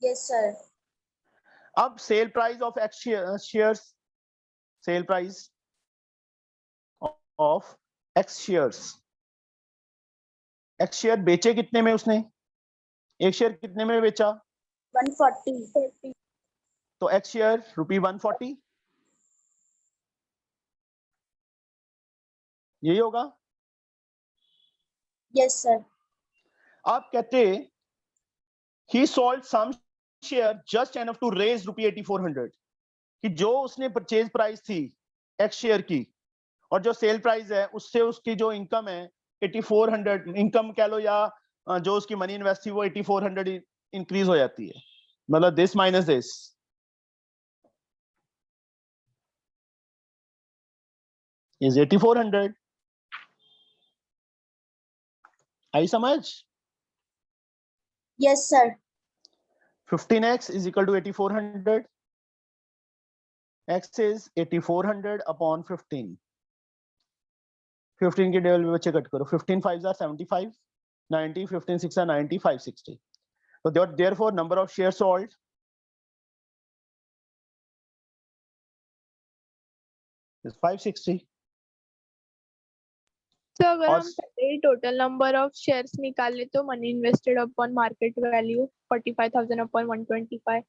Speaker 2: Yes, sir.
Speaker 1: अब sale price of X shares, sale price of X shares, X share बेचे कितने में उसने? एक शेयर कितने में बेचा?
Speaker 2: 140.
Speaker 1: तो X शेयर रुपी 140, यही होगा.
Speaker 2: Yes, sir.
Speaker 1: आप कहते he sold some share just enough to raise rupee 8400, कि जो उसने परचेज प्राइस थी X शेयर की और जो सेल प्राइस है उससे उसकी जो इनकम है 8400, इनकम कह लो या जो उसकी मनी इन्वेस्ट थी वो 8400 इंक्रीज हो जाती है. मतलब दिस माइनस दिस इज 8400. आई समझ?
Speaker 2: Yes, sir.
Speaker 1: 15x is equal to 8400. X is 8400 upon 15. 15 के डेवल में बच्चे कट करो. 15 5 are 75, 90, 15 6 are 90, 560. So therefore number of shares sold is 560.
Speaker 3: तो अगर
Speaker 1: और
Speaker 3: हम पहले ही टोटल नंबर ऑफ शेयर्स निकाले तो money invested upon market value 45,000 upon 125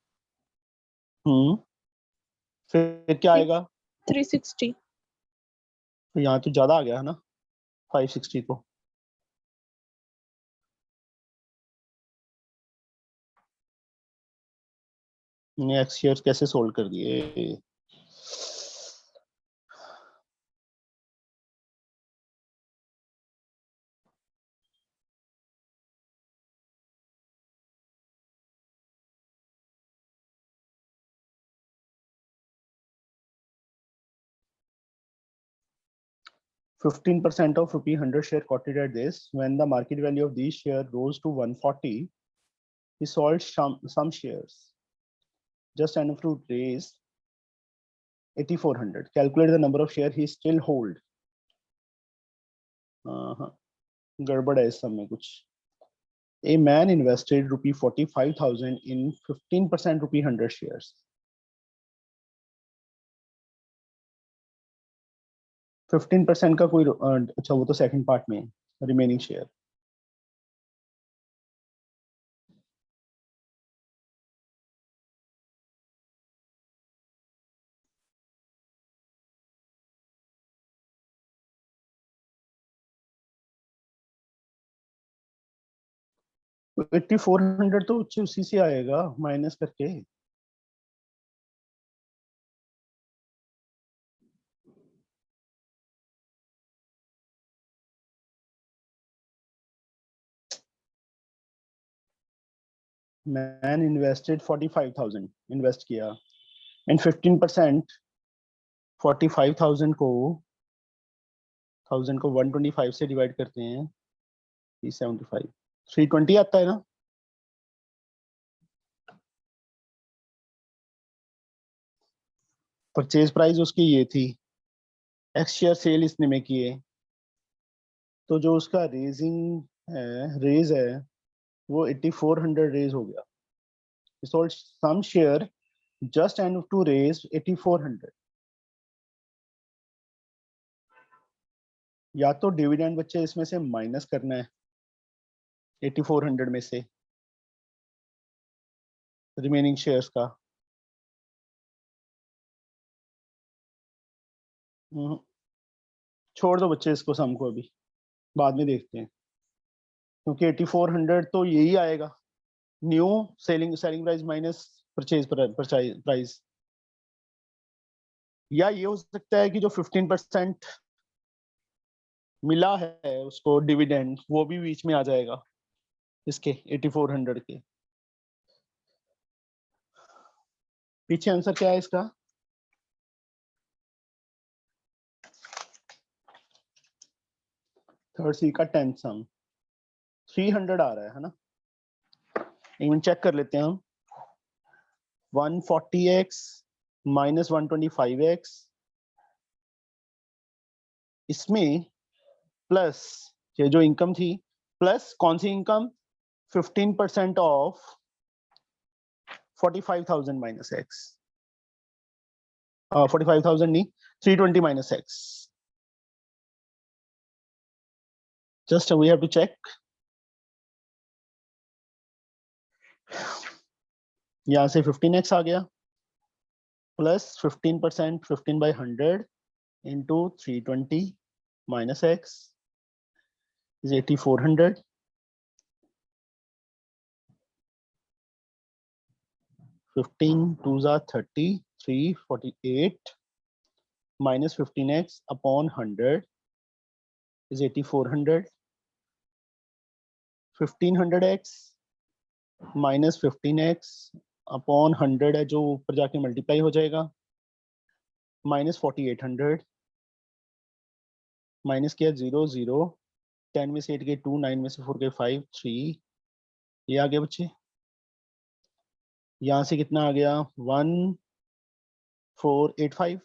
Speaker 1: फिर क्या आएगा?
Speaker 3: 360.
Speaker 1: तो यहाँ तो ज्यादा आ गया है ना 560 को। एक्स शेयर्स कैसे सोल्व कर दिए? %15 of ₹100 share quoted at this. When the market value of these share rose to 140, he sold some shares just enough to raise 8,400. Calculate the number of shares he still hold. गड़बड़ है इस सब में कुछ. A man invested ₹45,000 in 15% ₹100 shares. 15% का कोई अच्छा वो तो सेकंड पार्ट में रिमेनिंग शेयर. तो 8,400 तो उसी से आएगा माइनस करके. Man invested 45,000 इन्वेस्ट किया एंड 15% 45,000 को 125 से डिवाइड करते हैं 375 320 आता है ना. परचेज प्राइस उसकी ये थी, एक्स शेयर सेल इसने में किए, तो जो उसका रेज है वो 8,400 रेज हो गया. Sold some share just and to raise 8,400. या तो डिविडेंड बच्चे इसमें से माइनस करना है 8,400 में से रिमेनिंग शेयर्स का. छोड़ दो बच्चे इसको, सम को अभी बाद में देखते हैं, क्योंकि 8,400 तो यही आएगा new selling price minus purchase price. या ये हो सकता है कि जो 15% मिला है उसको डिविडेंड वो भी बीच में आ जाएगा इसके 8,400 के. पीछे आंसर क्या है इसका? थर्ड सी का 10th सम 300 आ रहा है ना. एक मिनट चेक कर लेते हैं हम. 140x माइनस 125x इसमें प्लस ये जो इनकम थी प्लस कौन सी इनकम 15% ऑफ 45,000 माइनस x 45,000 नहीं 320 minus x. Just we have to check. यहाँ से 15x आ गया plus 15% 15/100 into 320 minus x is 8,400. 15 2s are 30 348 minus 15x upon 100 is 8,400. 1500x minus 15x upon 100 है जो ऊपर जाके मल्टीप्लाई हो जाएगा माइनस 4,800 माइनस किया 0 0 10 में से 8 गए 2 9 में से 4 गए 5 3 ये आ गया बच्चे. यहाँ से कितना आ गया 1,485.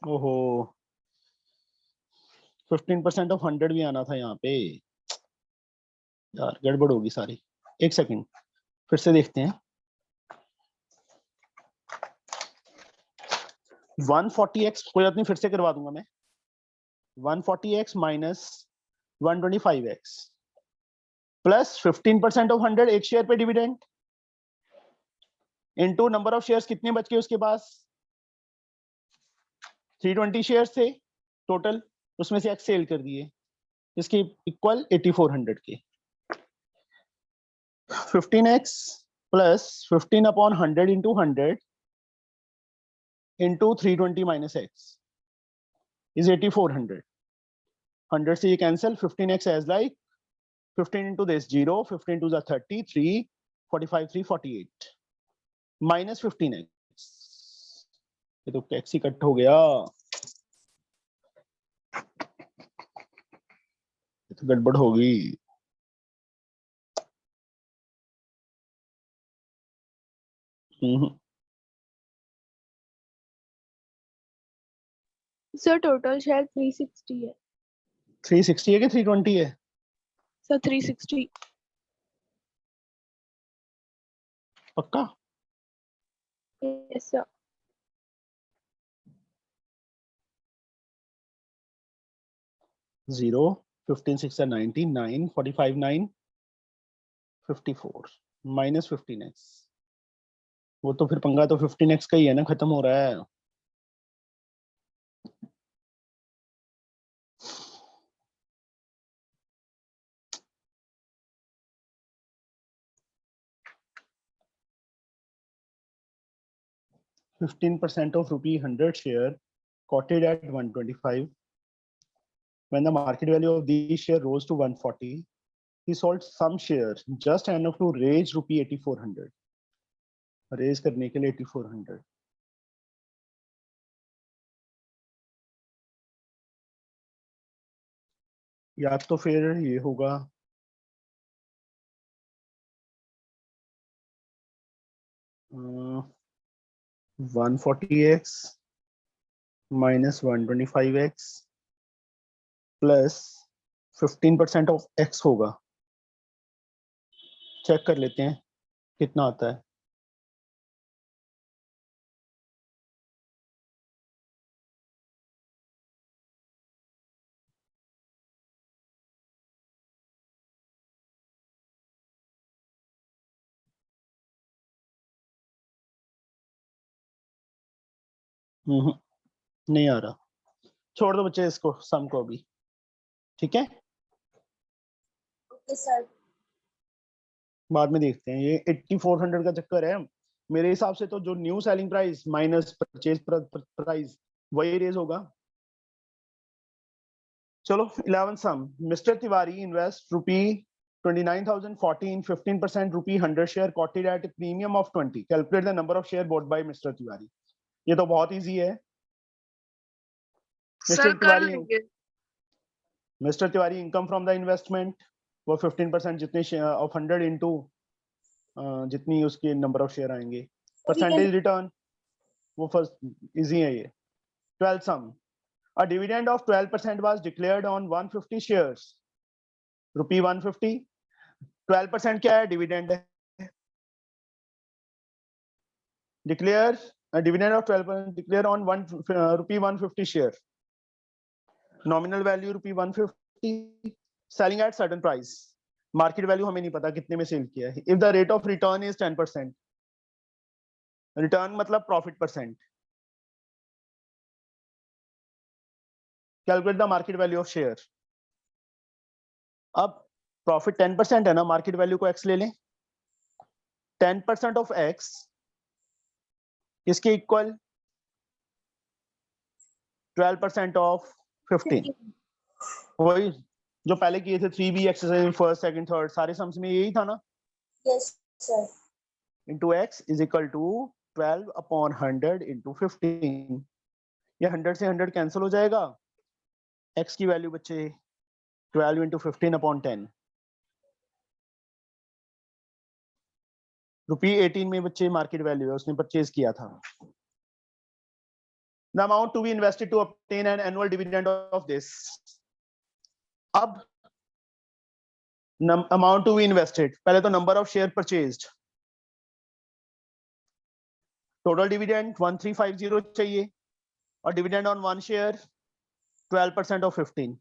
Speaker 1: ओहो 15% ऑफ 100 भी आना था यहाँ पे यार, गड़बड़ होगी सारी। एक सेकंड, फिर से देखते हैं। 140x कोई बात नहीं, फिर से करवा दूंगा मैं। 140x minus 125x plus 15% of 100 एक शेयर पे dividend into number of shares कितने बच गए उसके पास, 320 शेयर्स थे टोटल, उसमें से x सेल कर दिए, इसके इक्वल 8400 के। 15x plus 15 upon 100 into 100 into 320 minus x is 8400। 100 से ये cancel, 15x as like 15 into this 0, 15 to the 30, 3, 45, 3, 48 minus 15x, ये तो x ही कट हो गया, ये तो गड़बड़ होगी।
Speaker 3: सर टोटल शेयर 360 है
Speaker 1: 360 है कि 320 है?
Speaker 3: सर 360
Speaker 1: पक्का?
Speaker 3: Yes sir
Speaker 1: 0, 15, 6 are 90, 9, 45, 9, 54 minus 15x, वो तो फिर पंगा तो 15x का ही है ना, खत्म हो रहा है। %15 of ₹100 share quoted at 125. When the market value of these share rose to 140, he sold some shares just enough to raise ₹8400. Raise करने के लिए 8400। या तो फिर ये होगा 140x minus 125x plus 15% of x होगा। चेक कर लेते हैं कितना आता है। नहीं आ रहा, छोड़ दो बच्चे इसको, सम को अभी, ठीक है,
Speaker 2: ओके सर।
Speaker 1: बाद में देखते हैं। ये 8400 का चक्कर है। मेरे हिसाब से तो जो new selling price minus purchase price वही रेज होगा। चलो 11 सम। मिस्टर तिवारी इन्वेस्ट ₹29,014, 15% ₹100 शेयर quoted at a premium of 20. Calculate the number of share bought by Mr. Tiwari. ये तो बहुत इजी है।
Speaker 4: सर कर लेंगे।
Speaker 1: Mister Tiwari income from the investment, वो 15% जितने ऑफ 100 इंटू जितनी उसके नंबर ऑफ शेयर आएंगे, परसेंटेज रिटर्न, वो फर्स्ट इजी है ये। 12 सम। A dividend of 12% was declared on 150 shares, ₹150। 12% क्या है? डिविडेंड है। Declare a dividend of 12% declare on ₹150 share. Nominal value ₹150, selling at certain price. Market value हमें नहीं पता कितने में सेल किया है। If the rate of return is 10%, return मतलब profit percent. Calculate the market value of share. अब profit 10% है ना, मार्केट वैल्यू को x ले लें। 10% ऑफ x इसके इक्वल 12% ऑफ 15। वही जो पहले किए थे 3B exercise, first second third, सारे सम्स में यही था ना।
Speaker 2: Yes sir.
Speaker 1: Into x is equal to 12 upon 100 into 15। ये 100 से 100 कैंसिल हो जाएगा। x की वैल्यू बच्चे 12 इंटू 15 अपॉन 10, ₹18 में बच्चे मार्केट वैल्यू है, उसने परचेज किया था। the amount to be invested to obtain an annual dividend of this. अब amount to be invested, पहले तो number of share purchased, total dividend 1350 चाहिए और dividend on one share 12% of 15.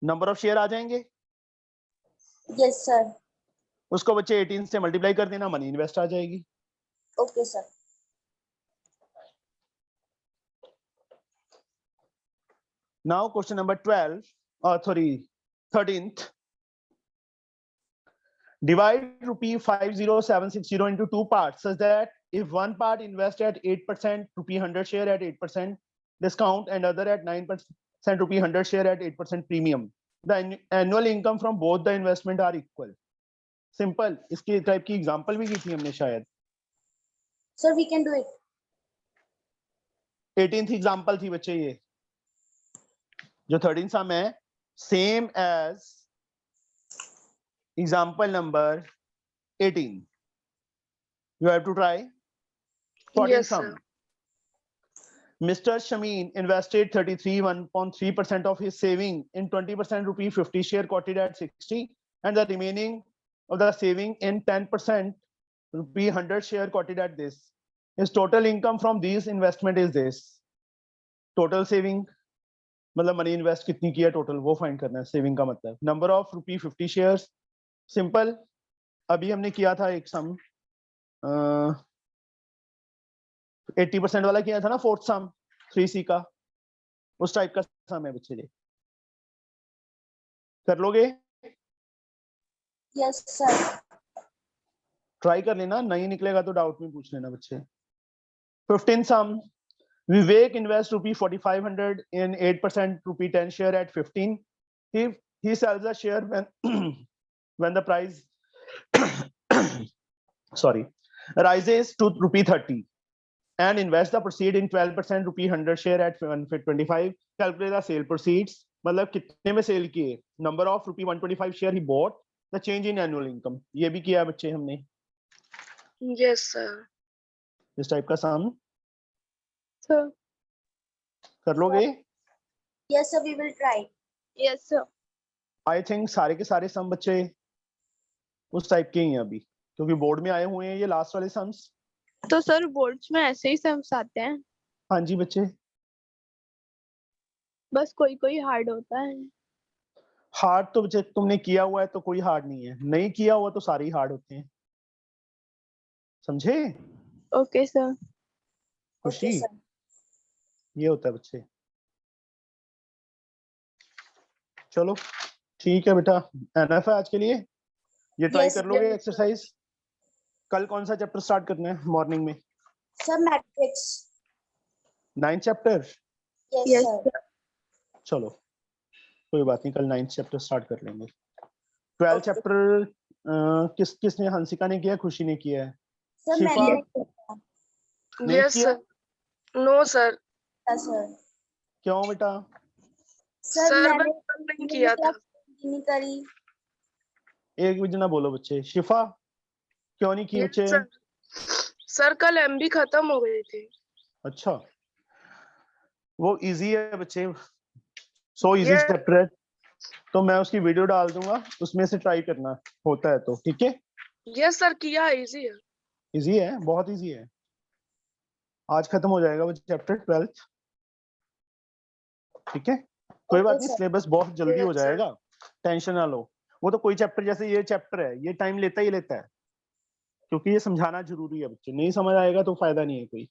Speaker 1: number of share आ जाएंगे,
Speaker 2: Yes, sir.
Speaker 1: उसको बच्चे 18 से multiply कर देना, मनी इन्वेस्ट आ जाएगी.
Speaker 2: Okay, sir.
Speaker 1: Now question number 12, sorry, 13th. Divide rupee 50760 into two parts such that if one part invest at 8%, rupee 100 share at 8% discount and other at 9% rupee 100 share at 8% premium, the annual income from both the investment are equal. Simple. इसकी type की example भी की थी हमने शायद.
Speaker 2: Sir, we can do it.
Speaker 1: 18th example थी बच्चे ये. जो 13th सम है same as example number 18. You have to try. 14th
Speaker 4: Yes,
Speaker 1: sum.
Speaker 4: sir.
Speaker 1: Mr. Shameen invested 1.3% of his saving in 20% rupee 50 share quoted at 60 and the remaining of the saving in 10% rupee 100 share quoted at this. His total income from these investment is this. Total saving मतलब money invest कितनी किया total वो find करना है. Saving का मतलब number of rupee 50 shares. Simple. अभी हमने किया था एक सम 80% वाला किया था ना, फोर्थ सम 3C का, उस टाइप का सम है बच्चे. कर लोगे?
Speaker 2: Yes, sir.
Speaker 1: ट्राई कर लेना, नहीं निकलेगा तो डाउट में पूछ लेना बच्चे. 15th sum. Vivek invests rupee 4500 in 8% rupee 10 share at 15. He sells a share when the price sorry rises to rupee 30 and invests the proceed in 12% rupee 100 share at 125. Calculate the sale proceeds. मतलब कितने में cell किए. Number of rupee 125 share he bought. The change in annual income. ये भी किया बच्चे हमने.
Speaker 4: Yes, sir.
Speaker 1: इस टाइप का सम
Speaker 3: Sir.
Speaker 1: कर लोगे?
Speaker 2: Yes, sir, we will try.
Speaker 3: Yes, sir.
Speaker 1: I think सारे के सारे सम बच्चे उस टाइप के ही हैं अभी, क्योंकि बोर्ड में आए हुए हैं ये लास्ट वाले सम्स.
Speaker 3: तो सर बोर्ड्स में ऐसे ही सम्स आते हैं,
Speaker 1: हाँ जी बच्चे.
Speaker 3: बस कोई कोई हार्ड होता है.
Speaker 1: हार्ड तो बच्चे तुमने किया हुआ है तो कोई हार्ड नहीं है, नहीं किया हुआ तो सारे ही हार्ड होते हैं. समझे?
Speaker 3: Okay sir.
Speaker 1: खुशी.
Speaker 2: Okay, sir.
Speaker 1: ये होता है बच्चे. चलो ठीक है बेटा, एनएफ है आज के लिए. ये ट्राई
Speaker 2: Yes,
Speaker 1: कर लोगे
Speaker 2: sir.
Speaker 1: एक्सरसाइज. कल कौन सा चैप्टर स्टार्ट करना है मॉर्निंग में?
Speaker 2: Sir, matrix.
Speaker 1: 9th chapter.
Speaker 2: Yes,
Speaker 3: Yes,
Speaker 2: sir.
Speaker 3: sir.
Speaker 1: चलो कोई बात नहीं, कल 9th चैप्टर स्टार्ट कर लेंगे. 12th
Speaker 2: Okay.
Speaker 1: चैप्टर किसने? हंसिका ने किया, खुशी ने किया है.
Speaker 2: Sir,
Speaker 1: शिफा?
Speaker 2: मैंने किया
Speaker 1: नहीं
Speaker 4: Yes,
Speaker 1: किया?
Speaker 4: sir. No, sir.
Speaker 2: था, sir.
Speaker 1: क्यों बेटा?
Speaker 2: Sir,
Speaker 4: Sir,
Speaker 2: मैंने
Speaker 4: मैंने कल नहीं किया था.
Speaker 2: नहीं करी.
Speaker 1: एक भी जना बोलो बच्चे. शिफा क्यों नहीं की
Speaker 4: Yes,
Speaker 1: बच्चे?
Speaker 4: sir. सर कल MB खत्म हो गई थी.
Speaker 1: अच्छा, वो इजी है बच्चे, सो इजी
Speaker 4: Yes.
Speaker 1: चैप्टर है, तो मैं उसकी वीडियो डाल दूंगा, उसमें से ट्राई करना होता है तो. ठीक है?
Speaker 4: Yes, sir. किया है, easy है.
Speaker 1: इजी है, बहुत इजी है. आज खत्म हो जाएगा वो चैप्टर 12th. ठीक है, कोई बात
Speaker 2: Okay,
Speaker 1: नहीं,
Speaker 2: sir.
Speaker 1: सिलेबस बहुत जल्दी हो
Speaker 4: Yes, sir.
Speaker 1: जाएगा, टेंशन ना लो. वो तो कोई चैप्टर जैसे ये चैप्टर है, ये टाइम लेता ही लेता है, क्योंकि ये समझाना जरूरी है बच्चे. नहीं समझ आएगा तो फायदा नहीं है कोई.